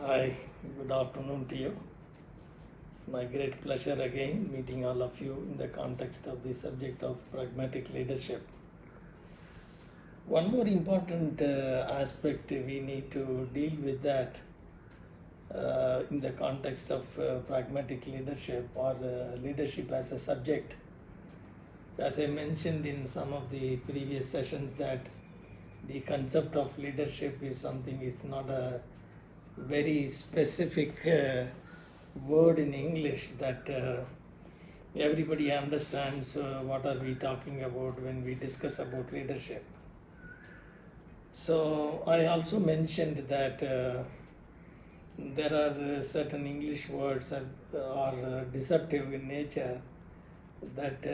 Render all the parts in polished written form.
Hi, good afternoon to you. It's my great pleasure again meeting all of you in the context of the subject of pragmatic leadership. One more important aspect we need to deal with that in the context of pragmatic leadership or leadership as a subject. As I mentioned in some of the previous sessions, that the concept of leadership is something is not a very specific word in English that everybody understands what are we talking about when we discuss about leadership. So I also mentioned that there are certain English words that are deceptive in nature, that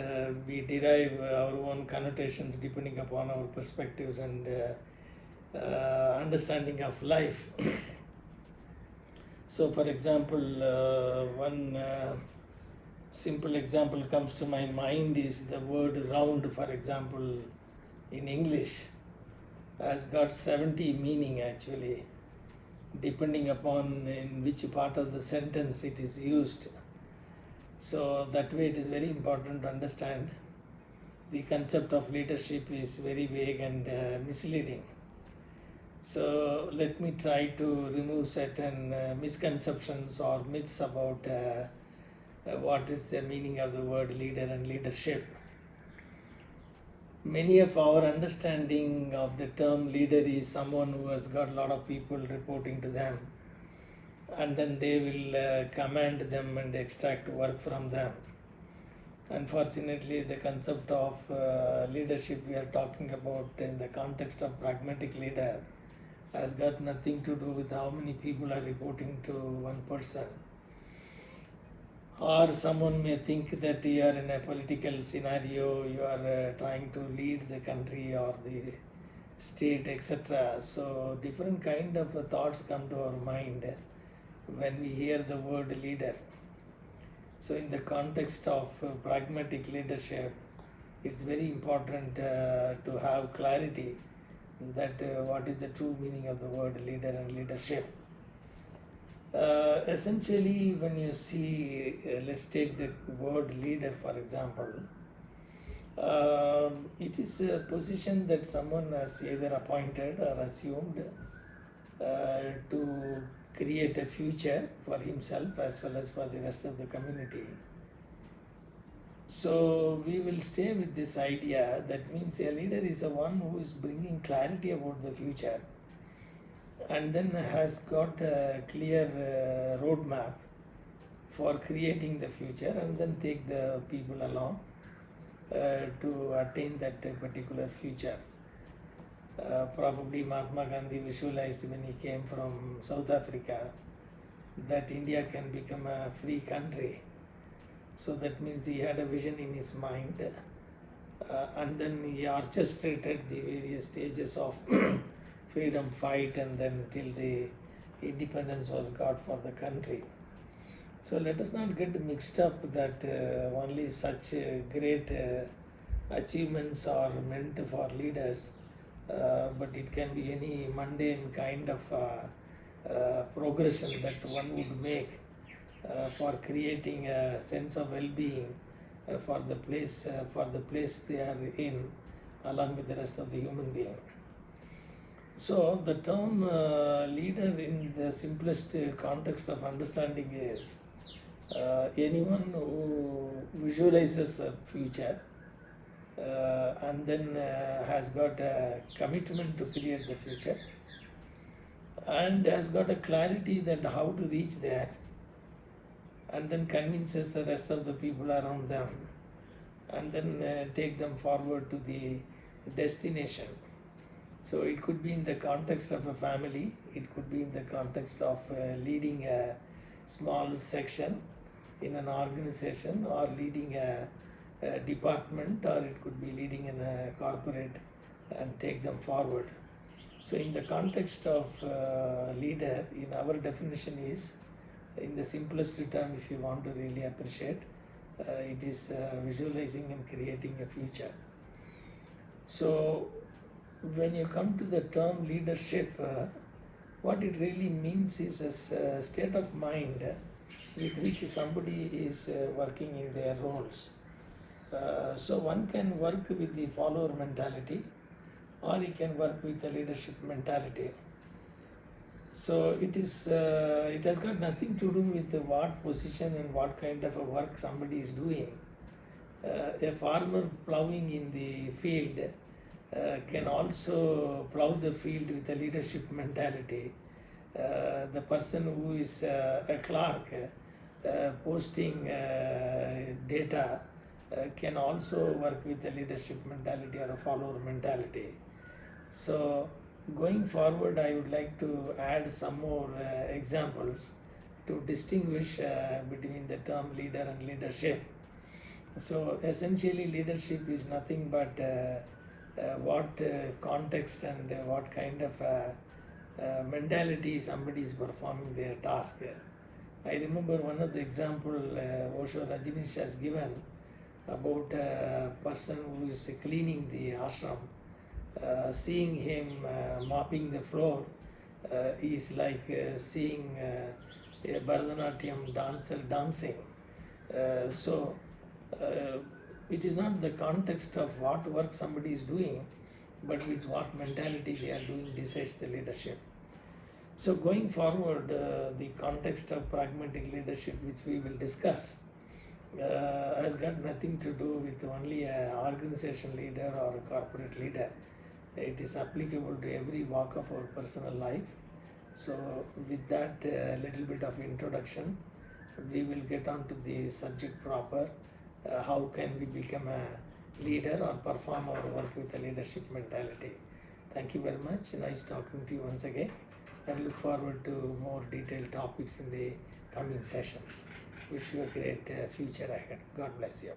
we derive our own connotations depending upon our perspectives and understanding of life. So, for example, one simple example comes to my mind is the word round, for example, in English, has got 70 meaning actually, depending upon in which part of the sentence it is used. So, that way it is very important to understand the concept of leadership is very vague and misleading. So let me try to remove certain misconceptions or myths about what is the meaning of the word leader and leadership. Many of our understanding of the term leader is someone who has got a lot of people reporting to them, and then they will command them and extract work from them. Unfortunately, the concept of leadership we are talking about in the context of pragmatic leader has got nothing to do with how many people are reporting to one person. Or someone may think that you are in a political scenario, you are trying to lead the country or the state, etc. So different kind of thoughts come to our mind when we hear the word leader. So in the context of pragmatic leadership, it's very important to have clarity that what is the true meaning of the word leader and leadership. Essentially, when you see, let's take the word leader for example, it is a position that someone has either appointed or assumed to create a future for himself as well as for the rest of the community. So we will stay with this idea, that means a leader is a one who is bringing clarity about the future and then has got a clear roadmap for creating the future and then take the people along to attain that particular future. Probably Mahatma Gandhi visualized when he came from South Africa that India can become a free country. So that means he had a vision in his mind, and then he orchestrated the various stages of freedom fight and then till the independence was got for the country. So let us not get mixed up that only such great achievements are meant for leaders, but it can be any mundane kind of progression that one would make for creating a sense of well-being for the place they are in, along with the rest of the human being. So the term leader in the simplest context of understanding is anyone who visualizes a future and then has got a commitment to create the future and has got a clarity that how to reach there, and then convinces the rest of the people around them and then take them forward to the destination. So it could be in the context of a family, it could be in the context of leading a small section in an organization or leading a department, or it could be leading in a corporate and take them forward. So in the context of leader, in our definition is, in the simplest term if you want to really appreciate, it is visualizing and creating a future. So when you come to the term leadership, what it really means is a state of mind with which somebody is working in their roles. So one can work with the follower mentality, or he can work with the leadership mentality. So it has got nothing to do with what position and what kind of a work somebody is doing. A farmer plowing in the field can also plow the field with a leadership mentality. The person who is a clerk posting data can also work with a leadership mentality or a follower mentality. So going forward, I would like to add some more examples to distinguish between the term leader and leadership. So essentially, leadership is nothing but what context and what kind of mentality somebody is performing their task. I remember one of the example Osho Rajneesh has given about a person who is cleaning the ashram. Seeing him mopping the floor is like seeing a Bharatanatyam dancer dancing. So it is not the context of what work somebody is doing, but with what mentality they are doing decides the leadership. So going forward, the context of pragmatic leadership, which we will discuss, has got nothing to do with only an organization leader or a corporate leader. It is applicable to every walk of our personal life. So with that little bit of introduction, we will get on to the subject proper. How can we become a leader or perform our work with a leadership mentality? Thank you very much. Nice talking to you once again, and look forward to more detailed topics in the coming sessions. Wish you a great future ahead. God bless you.